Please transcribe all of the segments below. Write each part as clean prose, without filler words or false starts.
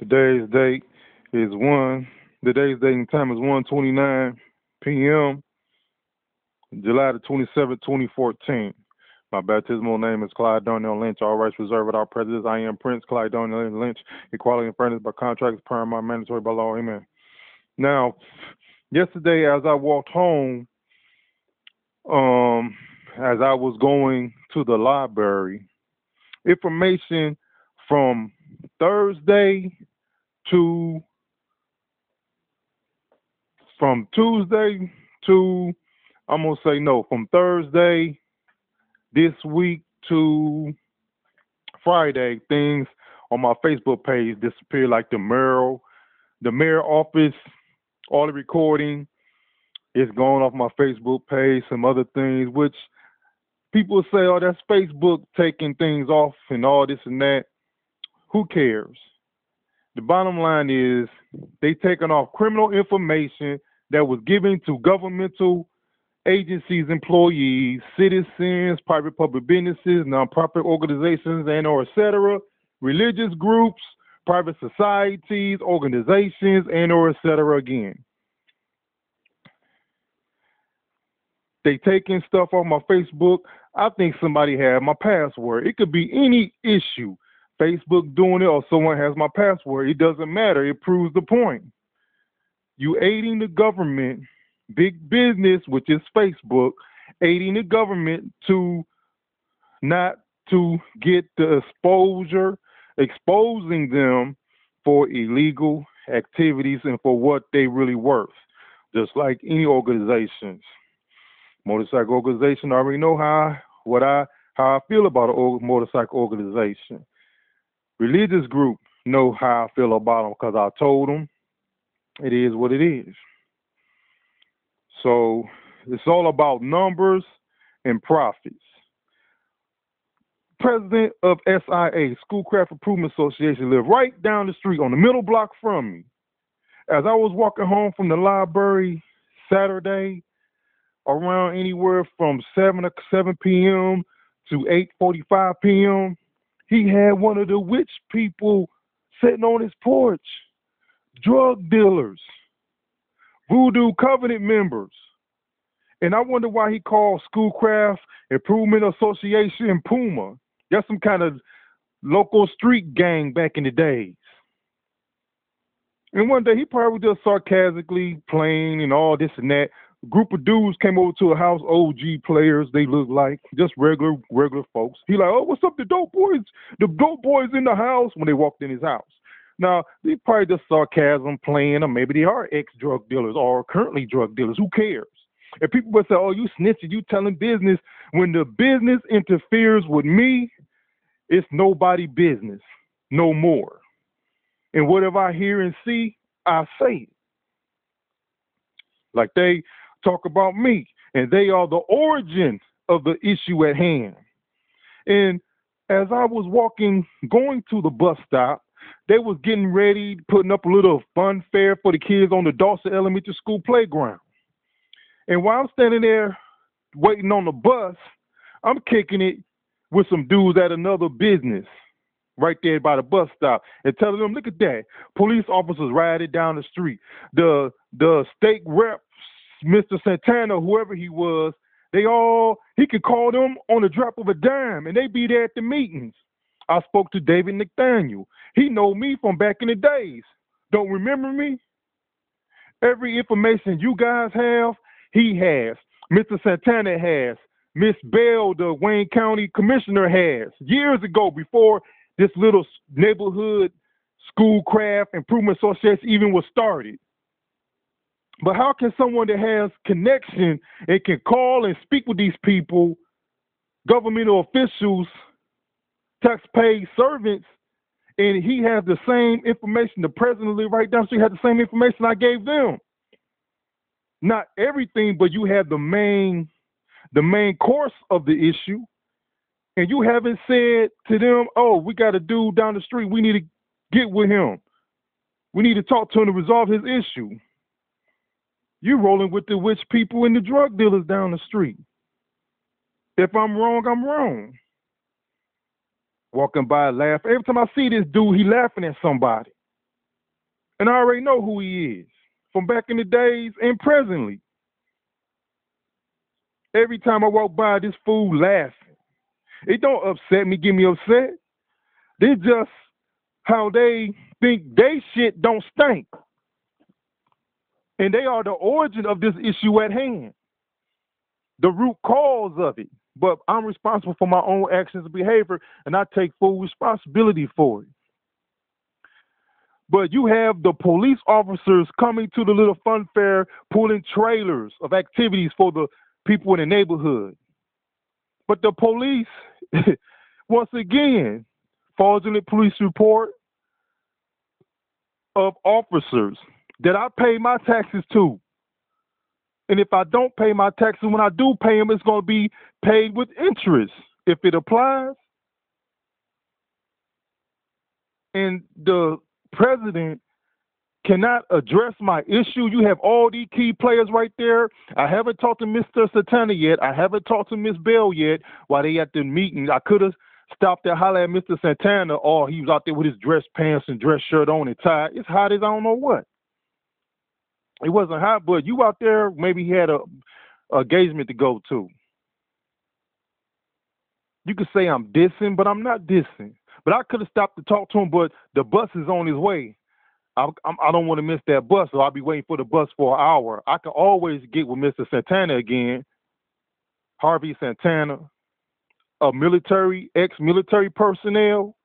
Today's date is one. Today's date and time is 1:29 p.m. July the 27th, 2014. My baptismal name is Clyde Darnell Lynch. All rights reserved without prejudice. I am Prince Clyde Darnell Lynch. Equality and fairness by contract is paramount, mandatory by law. Amen. Now, yesterday as I walked home, um, as I was going to the library, information from Thursday to from Tuesday to I'm gonna say no, from Thursday this week to Friday, things on my Facebook page disappeared, like the mayor office, all the recording is gone off my Facebook page, some other things which people say, oh, that's Facebook taking things off and all this and that. Who cares? The bottom line is they taking off criminal information that was given to governmental agencies, employees, citizens, private public businesses, nonprofit organizations, and or etc., religious groups, private societies, organizations, and or etc. again. They taking stuff off my Facebook. I think somebody had my password. It could be any issue. Facebook doing it or someone has my password. It doesn't matter. It proves the point. You aiding the government, big business, which is Facebook, aiding the government to not to get the exposure, exposing them for illegal activities and for what they really worth. Just like any organizations. Motorcycle organization, I already know how I feel about a motorcycle organization. Religious group know how I feel about them because I told them it is what it is. So it's all about numbers and profits. President of SIA, Schoolcraft Improvement Association, lived right down the street on the middle block from me. As I was walking home from the library Saturday, around anywhere from 7 p.m. to 8:45 p.m., he had one of the witch people sitting on his porch, drug dealers, voodoo covenant members. And I wonder why he called Schoolcraft Improvement Association Puma. That's some kind of local street gang back in the days. And one day he probably just sarcastically playing and all this and that. A group of dudes came over to a house, OG players, they look like just regular folks. He like, oh, what's up, the dope boys? The dope boys in the house when they walked in his house. Now, they probably just sarcasm playing, or maybe they are ex-drug dealers or currently drug dealers. Who cares? And people would say, oh, you snitching, you telling business. When the business interferes with me, it's nobody business no more. And whatever I hear and see, I say it. Like they talk about me, and they are the origin of the issue at hand. And as I was walking, going to the bus stop, they was getting ready, putting up a little fun fair for the kids on the Dawson Elementary School playground. And while I'm standing there waiting on the bus, I'm kicking it with some dudes at another business right there by the bus stop and telling them, look at that. Police officers riding down the street. The state rep, Mr. Santana, whoever he was, he could call them on the drop of a dime, and they be there at the meetings. I spoke to David Nathaniel. He know me from back in the days. Don't remember me? Every information you guys have, he has. Mr. Santana has. Miss Bell, the Wayne County Commissioner, has. Years ago, before this little neighborhood Schoolcraft Improvement Association even was started. But how can someone that has connection and can call and speak with these people, governmental officials, tax-paid servants, and he has the same information, the president live right down the street had the same information I gave them? Not everything, but you have the main course of the issue, and you haven't said to them, oh, we got a dude down the street, we need to get with him. We need to talk to him to resolve his issue. You rolling with the witch people and the drug dealers down the street. If I'm wrong, I'm wrong. Walking by, laugh. Every time I see this dude, he laughing at somebody. And I already know who he is from back in the days and presently. Every time I walk by, this fool laughing. It don't upset me, get me upset. They just how they think they shit don't stink. And they are the origin of this issue at hand, the root cause of it. But I'm responsible for my own actions and behavior, and I take full responsibility for it. But you have the police officers coming to the little fun fair, pulling trailers of activities for the people in the neighborhood. But the police, once again, fraudulent police report of officers that I pay my taxes to. And if I don't pay my taxes, when I do pay them, it's going to be paid with interest if it applies. And the president cannot address my issue. You have all these key players right there. I haven't talked to Mr. Santana yet. I haven't talked to Miss Bell yet while they at the meeting. I could have stopped there, holler at Mr. Santana, or he was out there with his dress pants and dress shirt on and tie. It's hot as I don't know what. It wasn't hot, but you out there, maybe he had a engagement to go to. You could say I'm dissing, but I'm not dissing. But I could have stopped to talk to him, but the bus is on his way. I don't want to miss that bus, so I'll be waiting for the bus for an hour. I can always get with Mr. Santana again, Harvey Santana, a ex-military personnel.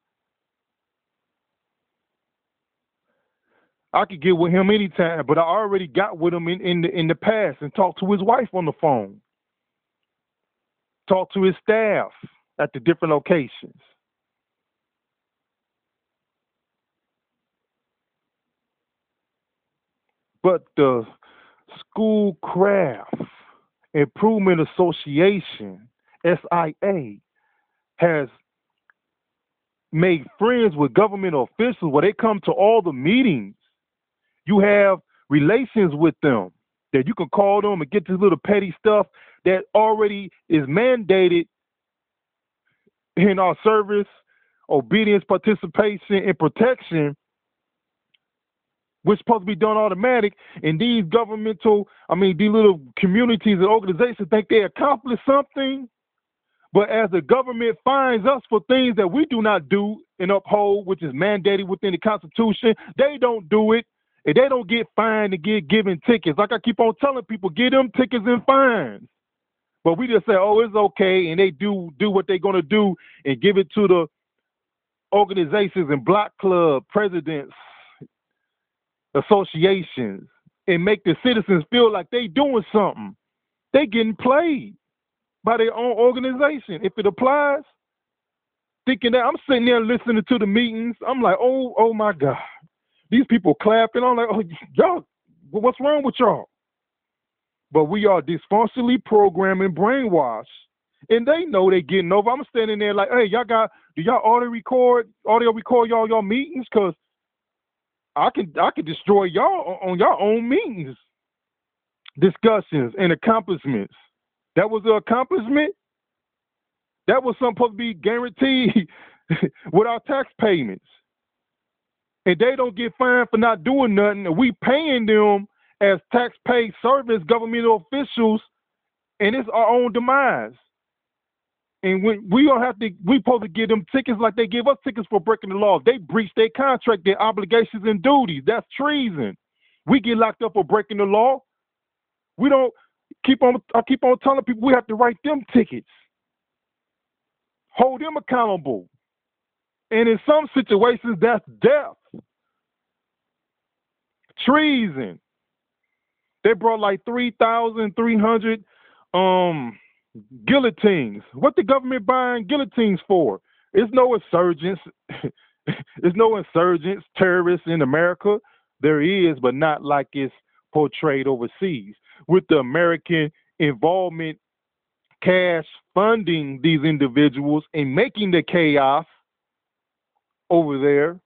I could get with him anytime, but I already got with him in the past and talked to his wife on the phone, talked to his staff at the different locations. But the Schoolcraft Improvement Association, SIA, has made friends with government officials where they come to all the meetings. You have relations with them that you can call them and get this little petty stuff that already is mandated in our service, obedience, participation, and protection, which is supposed to be done automatic. And these these little communities and organizations think they accomplished something. But as the government finds us for things that we do not do and uphold, which is mandated within the Constitution, they don't do it. And they don't get fined and get given tickets. Like I keep on telling people, get them tickets and fines. But we just say, oh, it's okay. And they do what they're going to do and give it to the organizations and block club presidents, associations, and make the citizens feel like they doing something. They getting played by their own organization. If it applies, thinking that I'm sitting there listening to the meetings, I'm like, oh my God. These people clapping. I'm like, oh, y'all, what's wrong with y'all? But we are dysfunctionally programmed and brainwashed. And they know they getting over. I'm standing there like, hey, do y'all audio record y'all meetings? Because I can destroy y'all on your own meetings, discussions, and accomplishments. That was an accomplishment. That was something supposed to be guaranteed with our tax payments. And they don't get fined for not doing nothing. And we paying them as tax-paid service governmental officials, and it's our own demise. And when we supposed to give them tickets like they give us tickets for breaking the law. They breach their contract, their obligations and duties. That's treason. We get locked up for breaking the law. We don't I keep on telling people we have to write them tickets, hold them accountable. And in some situations, that's death. Treason. They brought like 3,300 guillotines. What the government buying guillotines for? There's no insurgents. There's no insurgents, terrorists in America. There is, but not like it's portrayed overseas. With the American involvement, cash funding these individuals and making the chaos over there,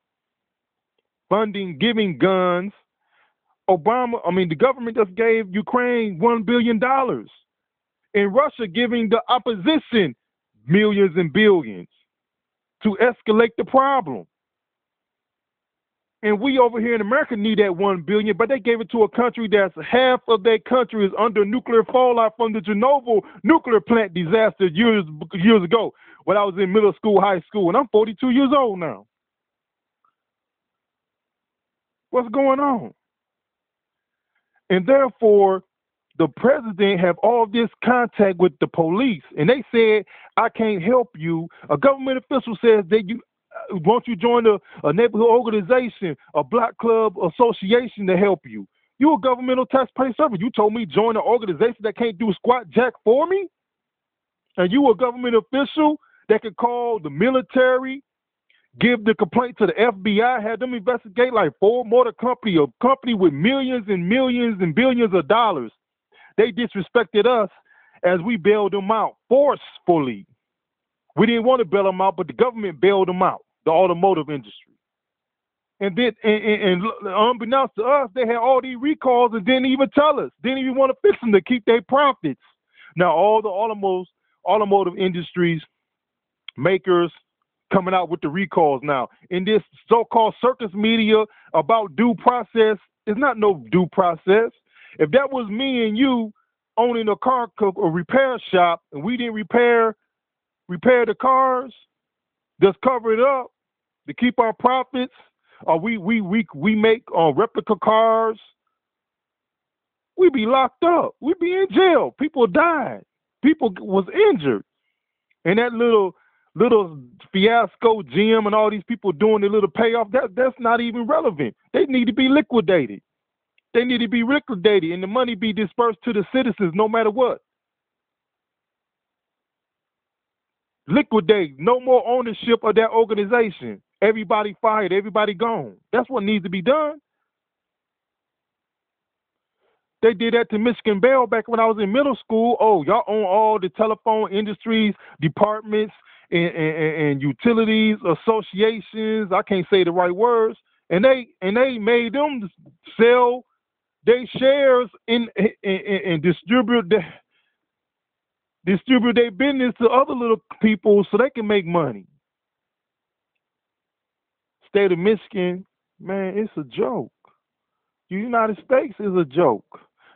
funding, giving guns. The government just gave Ukraine $1 billion. And Russia giving the opposition millions and billions to escalate the problem. And we over here in America need that 1 billion, but they gave it to a country that's half of their country is under nuclear fallout from the Chernobyl nuclear plant disaster years ago when I was in middle school, high school, and I'm 42 years old now. What's going on? And therefore, the president have all this contact with the police, and they said, I can't help you. A government official says that you won't you join a neighborhood organization, a black club association to help you. You a governmental taxpayer servant. You told me join an organization that can't do squat jack for me? And you a government official that could call the military, give the complaint to the FBI, have them investigate like Ford Motor Company, a company with millions and millions and billions of dollars. They disrespected us as we bailed them out forcefully. We didn't want to bail them out, but the government bailed them out, the automotive industry. And then, and unbeknownst to us, they had all these recalls and didn't even tell us, didn't even want to fix them to keep their profits. Now, all the automotive industries, makers, coming out with the recalls now. In this so-called circus media about due process, it's not no due process. If that was me and you owning a car or repair shop and we didn't repair the cars, just cover it up to keep our profits, or we make replica cars, we'd be locked up. We'd be in jail. People died. People was injured. And that little fiasco GM and all these people doing the little payoff, that's not even relevant. They need to be liquidated. They need to be liquidated and the money be dispersed to the citizens no matter what. Liquidate. No more ownership of that organization. Everybody fired. Everybody gone. That's what needs to be done. They did that to Michigan Bell back when I was in middle school. Oh, y'all own all the telephone industries, departments, and utilities, associations. I can't say the right words. And they made them sell their shares and distribute their business to other little people so they can make money. State of Michigan, man, it's a joke. The United States is a joke.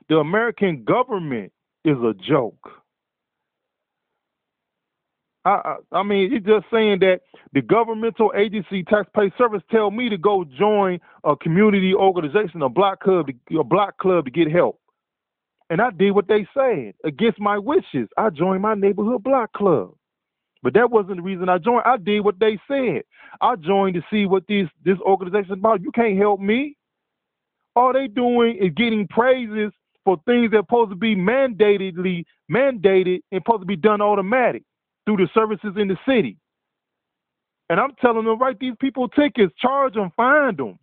The American government is a joke. I mean, it's just saying that the governmental agency taxpayer service tell me to go join a community organization, a block club to get help. And I did what they said against my wishes. I joined my neighborhood block club. But that wasn't the reason I joined. I did what they said. I joined to see what this organization is about. You can't help me. All they doing is getting praises for things that are supposed to be mandated and supposed to be done automatic through the services in the city. And I'm telling them, write these people tickets, charge them, fine them.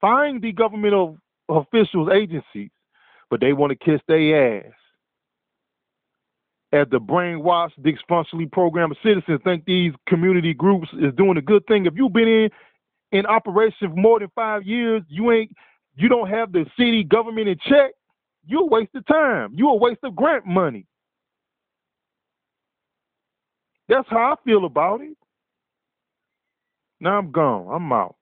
Fine the government officials, agencies, but they want to kiss their ass. As the brainwashed, dysfunctionally programmed citizens think these community groups is doing a good thing. If you've been in operation for more than 5 years, you don't have the city government in check, you're a waste of time. You're a waste of grant money. That's how I feel about it. Now I'm gone. I'm out.